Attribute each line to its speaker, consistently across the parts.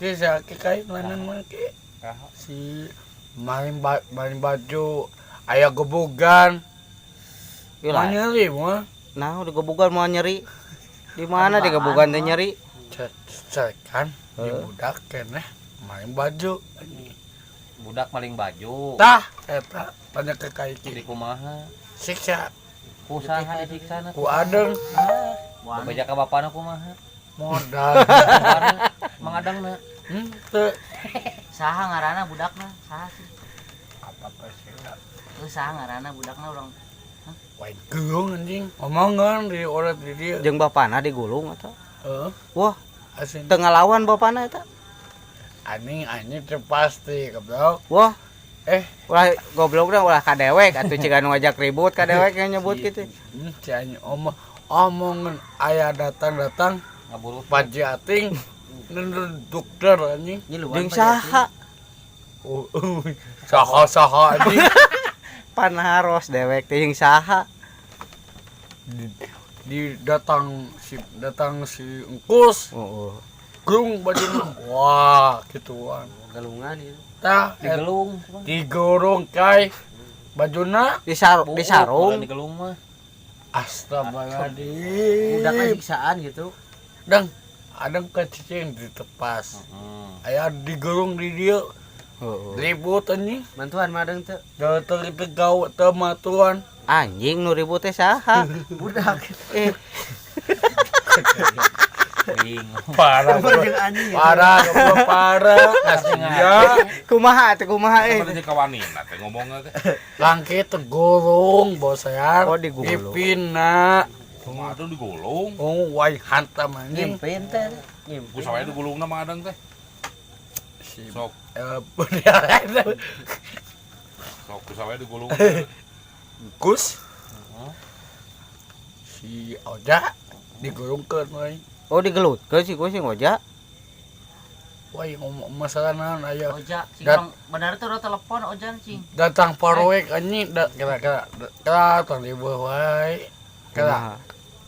Speaker 1: ki sakit kain mana mah ki. Si maling baju aya gebugan.
Speaker 2: Gila.
Speaker 1: Nyeri mah.
Speaker 2: Nah, di gebugan mau nyeri. Di mana di gebugan teh nyeri?
Speaker 1: Kan di budak keneh maling baju.
Speaker 3: Budak maling baju.
Speaker 1: Tah eta banyak ke kai
Speaker 3: Di
Speaker 1: ki.
Speaker 3: kumaha?
Speaker 1: Siksa
Speaker 3: Kusaha disiksa
Speaker 1: ku adeng
Speaker 3: Beja ka bapana kumaha?
Speaker 1: modal.
Speaker 3: Mangadangna.
Speaker 1: Teu
Speaker 4: Saha ngaranna budakna? Saha sih?
Speaker 1: apa sih.
Speaker 4: Terus saha ngaranna budakna urang?
Speaker 1: Wain geung anjing. Omongan di orang di dia.
Speaker 2: Jeung bapana digulung eta.
Speaker 1: Heeh.
Speaker 2: Wah,
Speaker 1: Asin
Speaker 2: teu ngalawan bapana eta.
Speaker 1: anjing teu pasti goblok.
Speaker 2: Wah,
Speaker 1: Ulah
Speaker 2: goblokna ulah kadewek atuh ciga nu ngajak ribut kadewek yang nyebut kitu.
Speaker 1: si anjing omongan aya datang
Speaker 3: Ngaburu.
Speaker 1: paji ating nu dokter anjing.
Speaker 2: Jeung saha?
Speaker 1: Saha anjing.
Speaker 2: Panaros dewek teh jeung saha?
Speaker 1: Datang si engkus
Speaker 2: Heeh.
Speaker 1: gerung bajuna. Wah, gituan.
Speaker 4: Galungan ieu.
Speaker 1: Tah
Speaker 3: Digelung.
Speaker 1: digorong kai bajuna
Speaker 2: Disarung.
Speaker 3: Digelung mah.
Speaker 1: astagfirullahaladzim.
Speaker 4: Budakna siksaan gitu.
Speaker 1: Dang adang kecing ditepas. Aya digorong di dia
Speaker 2: Heeh.
Speaker 1: ribut anjing.
Speaker 4: Mantuan madeng teu.
Speaker 1: Datang itu gawe teu matuan.
Speaker 2: Anjing nu ribut teh saha?
Speaker 4: Budak.
Speaker 3: Bingung.
Speaker 1: Parah.
Speaker 4: Jeung anjing.
Speaker 1: Parah, goblok parah. Kasihan.
Speaker 2: Kumaha teh kumaha
Speaker 5: Mana jeung kawanina teh ngomongna teh.
Speaker 1: Langkit tegorong bos saya.
Speaker 2: Oh, digulung.
Speaker 1: Ipina.
Speaker 5: Kumaha atuh digulung.
Speaker 1: Oh, wai hantam anjing.
Speaker 4: Nyimpen teh.
Speaker 5: Ku sawae digulungna mah adang teh.
Speaker 1: Si
Speaker 5: Sok sok ku sawae digulung.
Speaker 1: Gus. Si Oja digulungkeun we.
Speaker 2: Oh digelutkeun si ku sing Oja.
Speaker 1: Wai ngomong masalah naon aya
Speaker 4: Oja, sing
Speaker 1: Dat-
Speaker 4: urang bener teh telepon ojan cing.
Speaker 1: datang parowek anjing kira-kira tong di beuh wae. Kira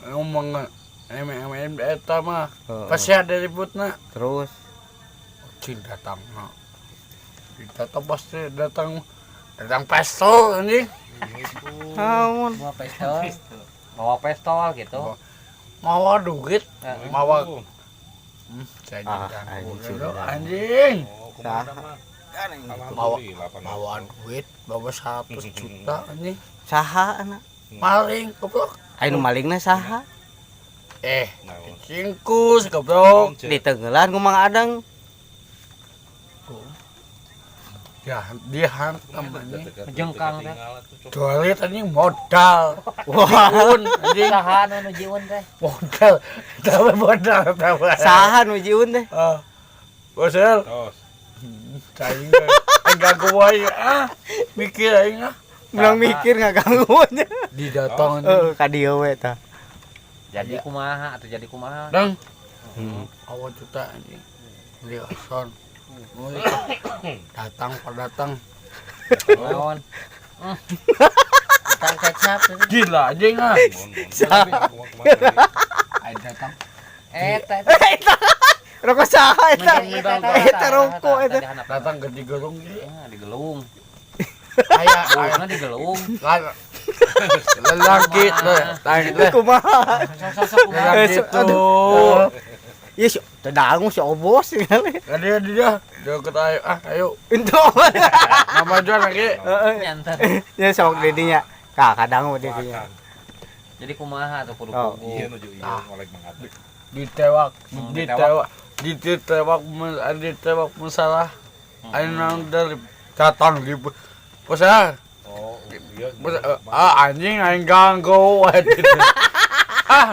Speaker 1: ngomong em eta mah pasti ada ributna.
Speaker 2: Terus
Speaker 1: Cing datang datang pasti datang pistol anjing.
Speaker 2: naon?
Speaker 3: Bawa pistol gitu.
Speaker 1: Mawa duit mawa saya
Speaker 2: anjing sudah.
Speaker 1: anjing
Speaker 5: Oh, kumaha mah. Alhamdulillah
Speaker 1: bawa duit bawa 100 juta anjing
Speaker 2: Saha anak?
Speaker 1: maling goblok.
Speaker 2: Aya nu malingna saha?
Speaker 1: Cingkus goblok.
Speaker 2: Ditenggelan ku Mang Adang.
Speaker 1: Ya dia hantam anjing.
Speaker 3: Jengkang teh.
Speaker 1: Duit anjing modal.
Speaker 2: Wah,
Speaker 1: Anjing
Speaker 4: Saha nu jiun teh?
Speaker 1: modal. Modal.
Speaker 2: saha nu jiun teh?
Speaker 1: Bosel.
Speaker 5: Tos.
Speaker 1: Cing enggak gua mikir aing
Speaker 2: Bilang mikir ngaganggunya.
Speaker 1: didatang
Speaker 2: Ka dieu we tah.
Speaker 3: Jadi kumaha atau jadi kumaha?
Speaker 1: dang awal juta anjing beli ason datang
Speaker 3: Naon?
Speaker 4: Tang kecap teh.
Speaker 1: gila anjing datang
Speaker 4: Eta
Speaker 2: Rokok saha eta? Eta rokok eta.
Speaker 1: datang ke digorong gitu
Speaker 3: Digelung.
Speaker 1: aya
Speaker 3: Gulungna digelung.
Speaker 1: lelaki teh
Speaker 2: Kumaha?
Speaker 4: sosok kumaha.
Speaker 1: lelaki itu
Speaker 2: Ieu si teu dangu si obos kali.
Speaker 1: dia deket ayo
Speaker 2: Entuk.
Speaker 1: nama jual lagi
Speaker 2: Heeh.
Speaker 4: Nyantar.
Speaker 2: Ya sok di dinya. Kadang di dinya.
Speaker 3: Jadi kumaha tuh kudu
Speaker 2: Oh,
Speaker 3: kudu.
Speaker 5: Iya nuju iya ngolek mangkat.
Speaker 1: ditewak masalah aing dari datang di bosnya
Speaker 5: Oh, iya.
Speaker 1: anjing aing ganggu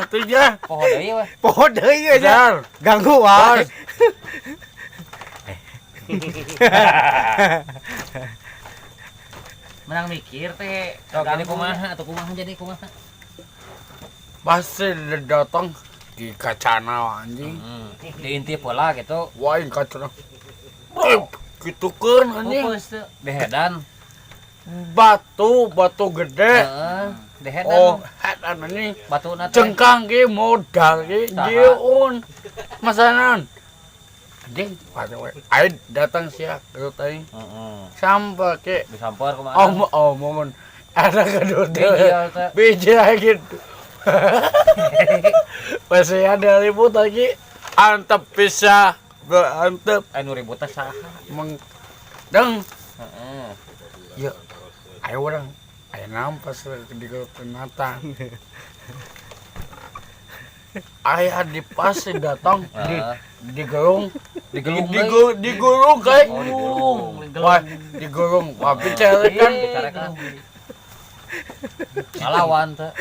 Speaker 1: tuh ya
Speaker 3: Poho deui we.
Speaker 2: Poho deui aja.
Speaker 1: benar
Speaker 2: Ganggu wae.
Speaker 4: Menang mikir teh.
Speaker 3: Sok jadi kumaha atau kumaha jadi kumaha?
Speaker 1: pasti datang di kacana anjing
Speaker 3: Diintip heula gitu.
Speaker 1: wah yang kacana gitu kan anjing
Speaker 4: Pupus teh.
Speaker 3: Dehedan.
Speaker 1: batu gede
Speaker 3: Heeh. Dehedan.
Speaker 1: oh head anjing
Speaker 3: Batuna teh.
Speaker 1: cengkang ge modal ge
Speaker 3: Saha?
Speaker 1: dieun masanan anjing pada we ayo datang sia gelut aing
Speaker 3: Heeh.
Speaker 1: sampai ke
Speaker 3: Disampar kumaha.
Speaker 1: omong ada gedut
Speaker 3: Iya, teh.
Speaker 1: biji gitu masih ada ribut lagi antep pisah antep
Speaker 3: Anu ribut teh saha?
Speaker 1: meng deng
Speaker 3: Heeh.
Speaker 1: ya ayo orang ayo nampas di gelut natang ayah di pas datang di gerung di gulung kayak
Speaker 3: Oh, digulung.
Speaker 1: wah di gulung tapi cewek kan
Speaker 3: Dicarekan. Ngalawan teh.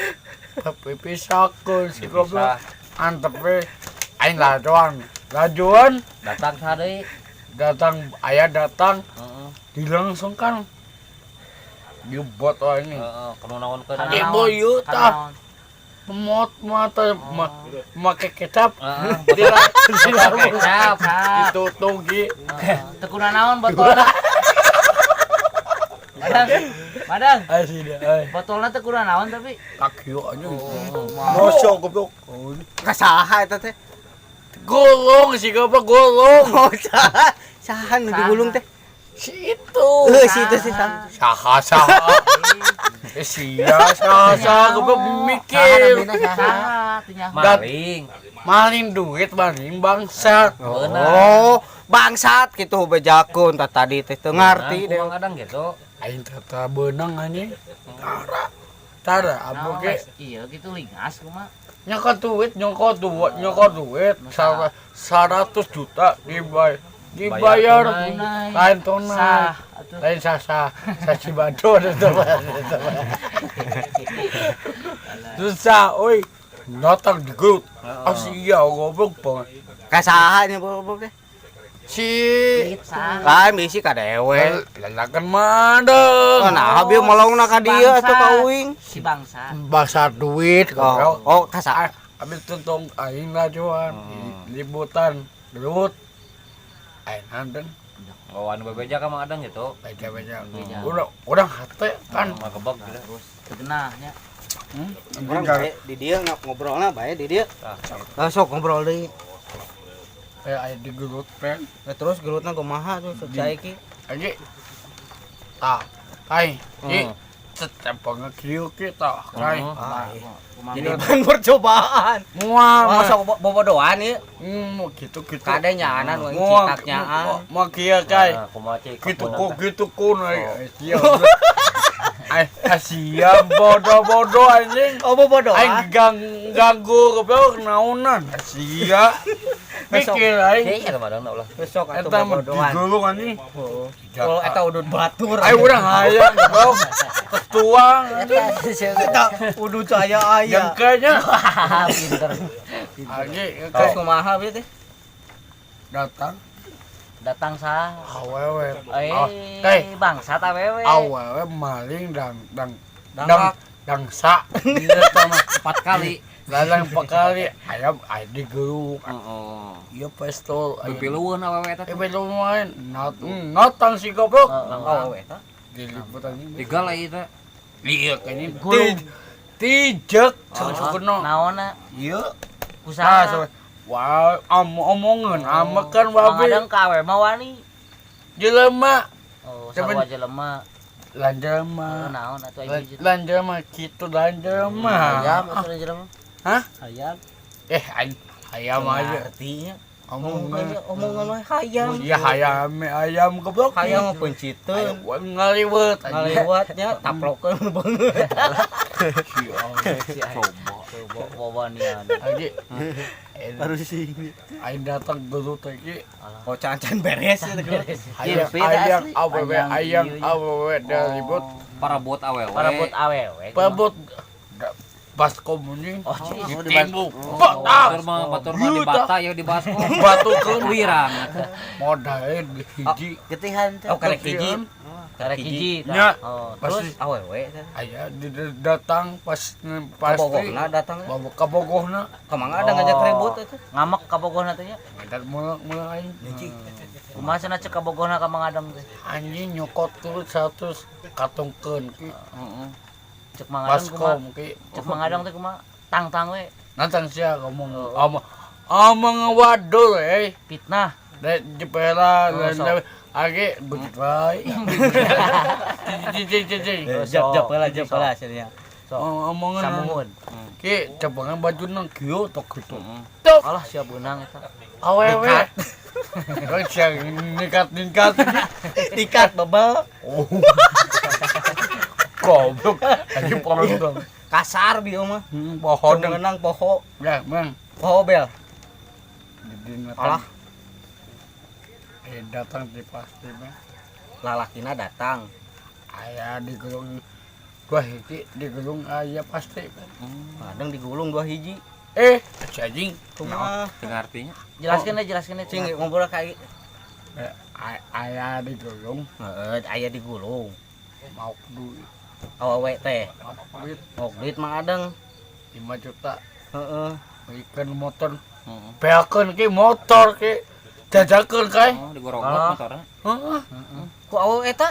Speaker 1: tapi pisahku si goblok
Speaker 3: Dipisah.
Speaker 1: antep we aing lajuan
Speaker 3: Datang saha deui?
Speaker 1: datang ayah datang
Speaker 3: Heeh.
Speaker 1: dilangsungkan di bot ini
Speaker 3: Heeh, kudu naonkeun.
Speaker 1: Ibu Yuta memot mata make kecap
Speaker 3: Heeh.
Speaker 1: kecap itu tunggi
Speaker 4: Tekuna naon botolna? Madang,
Speaker 1: asli dah
Speaker 4: botolna tekuna naon tapi
Speaker 1: kaki aja
Speaker 2: Mosok goblok. Kasaha eta teh?
Speaker 1: golong si goblok golong
Speaker 2: Oh, saha nu digulung teh?
Speaker 1: si itu
Speaker 2: Si itu sih sam.
Speaker 1: saha sia goblok mikir
Speaker 4: saha teh nya.
Speaker 3: Maling.
Speaker 1: maling duit maling bangsa
Speaker 2: Oh, bangsat kitu bejakun tadi teh teu ngarti deh.
Speaker 3: Kumaha kadang gitu.
Speaker 1: aing tata beunang anjing tara abu ge
Speaker 4: Iya gitu lingas kumaha.
Speaker 1: nyokot duit 100 juta dibayar
Speaker 4: Tunai.
Speaker 1: lain tunai
Speaker 4: Sah atuh.
Speaker 1: lain sasa Cibadon itu susah oi datang di grup asia goblok banget
Speaker 2: Kasaha nya goblok teh?
Speaker 1: si
Speaker 4: Sah.
Speaker 2: Lain bisi ka dewe.
Speaker 1: lalakan madeng
Speaker 2: Oh, nah bieu molongna ka dieu atuh ka uing.
Speaker 4: Si bangsa.
Speaker 1: basar duit goblok
Speaker 2: Kasaha.
Speaker 1: habis tuntung aing lajuan libutan gerut aing handeng
Speaker 3: Oh, anu bebeja ka Mang Adang gitu.
Speaker 1: beja
Speaker 4: Beja.
Speaker 1: udah hate kan
Speaker 3: Mah gebeg gitu.
Speaker 4: Terus tegenah nya.
Speaker 2: Orang bae di dieu ngobrolna bae di dieu. Sok ngobrol deui.
Speaker 1: kayak aya di gerut pen
Speaker 2: Terus gerutna kumaha tuh cai ki?
Speaker 1: aja kai tetap ngekieu kita kai
Speaker 2: Jadi bahan percobaan.
Speaker 1: mual
Speaker 2: Masa bobodohan ieu?
Speaker 1: gitu
Speaker 2: Kade nyaanan we citak nyaan.
Speaker 1: mau kieu kai
Speaker 3: Kumaha cik?
Speaker 1: gitu ku sia asia bodoh anjing
Speaker 2: Oh bobodohan.
Speaker 1: aing ganggu goblok naonan asia mikir aing
Speaker 3: Iya Mang Adang ulah.
Speaker 2: Besok atuh
Speaker 1: eta mah
Speaker 2: bobodohan.
Speaker 1: digulung anjing
Speaker 2: Kalau eta udud batur.
Speaker 1: aing urang hayang goblok ketuang
Speaker 2: Eta udud cahaya aya.
Speaker 1: yang kayaknya
Speaker 4: Pinter.
Speaker 1: anjing
Speaker 2: Terus kumaha bieu teh?
Speaker 4: Datang sah.
Speaker 1: awewe kai
Speaker 4: Bangsa awewe.
Speaker 1: awewe maling
Speaker 2: Dangak.
Speaker 1: dangsa
Speaker 3: Eta mah 4 kali.
Speaker 1: lalang pakali ayam ay digulung
Speaker 3: Heeh.
Speaker 1: iya pistol
Speaker 3: Pipilueun awewe eta.
Speaker 1: lumayan notang si goblok
Speaker 2: Oh eta.
Speaker 1: diliputan ini
Speaker 3: Tiga lah itu.
Speaker 1: iya kayaknya
Speaker 4: Gulung.
Speaker 1: tijek susukeun
Speaker 4: Naonna
Speaker 1: iya
Speaker 4: usaha.
Speaker 1: wah omongan amakan
Speaker 4: Mang
Speaker 1: babe
Speaker 4: Adang ka awewe mah wani.
Speaker 1: jelema
Speaker 4: Oh,
Speaker 1: Cuman-
Speaker 4: sarua jelema.
Speaker 1: lanjama
Speaker 4: Naon atuh aing hiji.
Speaker 1: lanjama kitu lanjama
Speaker 4: Ayam atuh jelema.
Speaker 1: hah
Speaker 4: Ayam.
Speaker 1: ayam aja
Speaker 2: Artinya
Speaker 1: omongan
Speaker 2: omongan we hayam.
Speaker 1: iya ayam goblok
Speaker 2: Hayam mah penciteun.
Speaker 1: ngaliwet
Speaker 2: Ngaliwatnya taplokeun beungeut.
Speaker 4: Coba nian.
Speaker 1: lagi
Speaker 2: Harus sih.
Speaker 1: aing datang dulu tadi
Speaker 2: Oh cancan beres ya
Speaker 1: ayam awewe dari bot
Speaker 3: Parabot awewe.
Speaker 4: Parabot awewe.
Speaker 1: pabot pas komuning
Speaker 4: Oh,
Speaker 1: ditembok
Speaker 3: Batur mah di bata ya di basko.
Speaker 1: batu ke
Speaker 3: Wirang.
Speaker 1: modalnya hiji
Speaker 2: Getihan teh. Oh karek hiji.
Speaker 4: Karek hiji.
Speaker 1: nya
Speaker 4: Oh,
Speaker 1: pasti
Speaker 4: terus
Speaker 2: Awewe.
Speaker 1: aya datang pasti
Speaker 2: Kabogona datang.
Speaker 1: bawa kabogohna
Speaker 2: Kemangga ada ngajak ribut itu.
Speaker 4: ngamek kabogona teh nya.
Speaker 1: ngadar mulai aing
Speaker 4: Kumaha cenah cek kabogona ka Mang Adang teh.
Speaker 1: anjing nyokot tuh 100 katungkeun ki
Speaker 4: Heeh. Cek Mang Adang kumaha?
Speaker 1: baskom ki
Speaker 4: Cek Mang Adang teh kumaha? Tang-tang we
Speaker 1: nantang sia ngomong omong wadul
Speaker 4: fitnah.
Speaker 1: Dek jepela
Speaker 4: Oh, sok.
Speaker 1: dan age begitu. Cici.
Speaker 2: Jap lah sini.
Speaker 1: Omongan
Speaker 4: Samungun.
Speaker 1: ki cabangan baju nang kieu tok gitu.
Speaker 4: Alah siap benang eta.
Speaker 1: Awewe. Kau siang nikat.
Speaker 2: Tikat bebel.
Speaker 1: Oh. Goblok. Anjing polos dong.
Speaker 2: Kasar bieu mah.
Speaker 1: Pohon dong.
Speaker 2: Menang poho.
Speaker 1: Ya, Bang.
Speaker 2: Poho bel.
Speaker 1: Alah. Datang di pasti, Bang.
Speaker 2: Lalakina datang.
Speaker 1: Aya di gulung dua hiji di gulung aya pasti, Bang.
Speaker 2: Kadang digulung 2 hiji.
Speaker 1: Si anjing.
Speaker 2: Kumaha?
Speaker 3: Dengar artinya.
Speaker 4: Jelaskeun deh.
Speaker 2: Cing ngobrol ka
Speaker 1: Aya di gulung
Speaker 2: heeh aya digulung.
Speaker 1: mau duit.
Speaker 2: Awewe teh.
Speaker 1: Mau duit
Speaker 2: Mau duit mang adeng.
Speaker 1: 5 juta.
Speaker 2: Heeh.
Speaker 1: Belikan motor.
Speaker 3: Heeh.
Speaker 1: Beakeun ki motor ki. Jajakeun kae.
Speaker 3: Oh, digorogot motornya.
Speaker 1: Heeh.
Speaker 2: Ku awewe eta?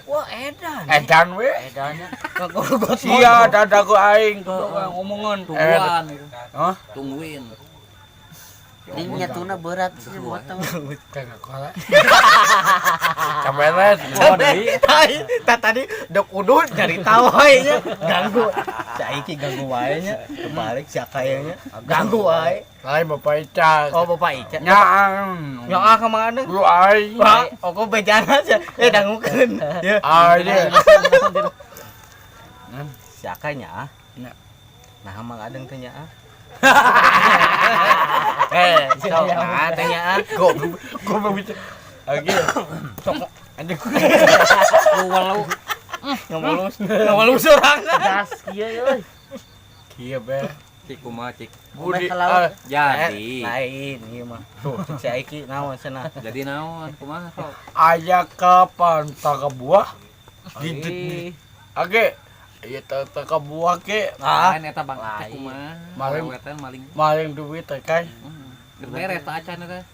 Speaker 2: Wah edan.
Speaker 1: Edan we.
Speaker 4: Edanya.
Speaker 2: Ngogorgot
Speaker 1: Sia dadaku aing ngomongan.
Speaker 3: Tungguan itu.
Speaker 1: Hah?
Speaker 3: Tungguin.
Speaker 4: Ini nyatuna berat sih motor.
Speaker 1: Kagak kalah. Cabelet.
Speaker 2: Tadi dok udut cari tahu wae nya ganggu. Saiki ganggu wae nya. Kebalik sia kayaknya ganggu wae.
Speaker 1: Lain Bapak Ica.
Speaker 2: Oh Bapak Ica.
Speaker 1: Nyaan.
Speaker 2: Nya ah ka mang adeng.
Speaker 1: Lu aing.
Speaker 2: Wah, aku bejana aja. Dangukeun. Ya.
Speaker 1: Aja.
Speaker 2: Sia kayaknya ah.
Speaker 1: Nya.
Speaker 2: Nah mang adeng teh nya ah.
Speaker 1: Sok
Speaker 2: Nah teh nya ah.
Speaker 1: Gua bicara. Oke. Sok anjing.
Speaker 3: Lu walau
Speaker 2: Ngomong sorangan.
Speaker 4: Gas kieu euy.
Speaker 1: Kieu be.
Speaker 3: cik kumaha cik.
Speaker 1: Budi.
Speaker 3: Jadi.
Speaker 2: Lain ieu mah. Tuh si Aiki naon cenah.
Speaker 3: Jadi naon kumaha sok.
Speaker 1: Aya kapan tak buah? Di Oke. Ieu teh ka buah ke.
Speaker 3: Lain eta bang
Speaker 4: lain.
Speaker 3: cik kumaha.
Speaker 1: Maling.
Speaker 3: Wewetan maling.
Speaker 1: Maling duit teh kai.
Speaker 3: Beres ta acan eta.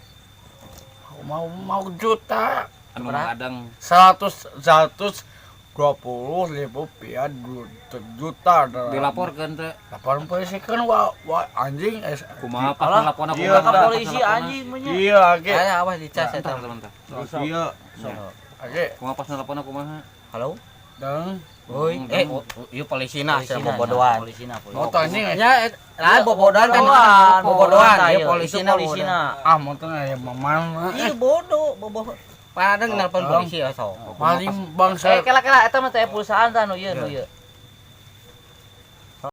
Speaker 1: Mau juta.
Speaker 3: Anu kadang
Speaker 1: 120.000 rupiah juta.
Speaker 3: dilaporkeun teh.
Speaker 1: Laporan polisi kan wah anjing
Speaker 3: Kumaha pas
Speaker 4: Alah,
Speaker 3: nelpon aku.
Speaker 1: iya,
Speaker 4: Ka polisi anjing mah nya.
Speaker 1: iya oke
Speaker 2: Aya awas dicas eta.
Speaker 3: Sebentar.
Speaker 1: iya oke
Speaker 3: Kumaha pas nelpon aku kumaha.
Speaker 2: Halo.
Speaker 1: dan
Speaker 2: Woi, ieu polisina sia
Speaker 4: Polisina,
Speaker 2: bobodohan.
Speaker 4: Polisina.
Speaker 1: motor anjing
Speaker 2: Nya lah bobodohan kan bobodohan ieu polisina
Speaker 4: polisina.
Speaker 1: motor aya mamana
Speaker 2: Iya bodoh, boboh. Padahal nelpon polisi ya sok.
Speaker 1: paling bangsa
Speaker 4: Kela eta mah teh pulsaan tah nu ieu.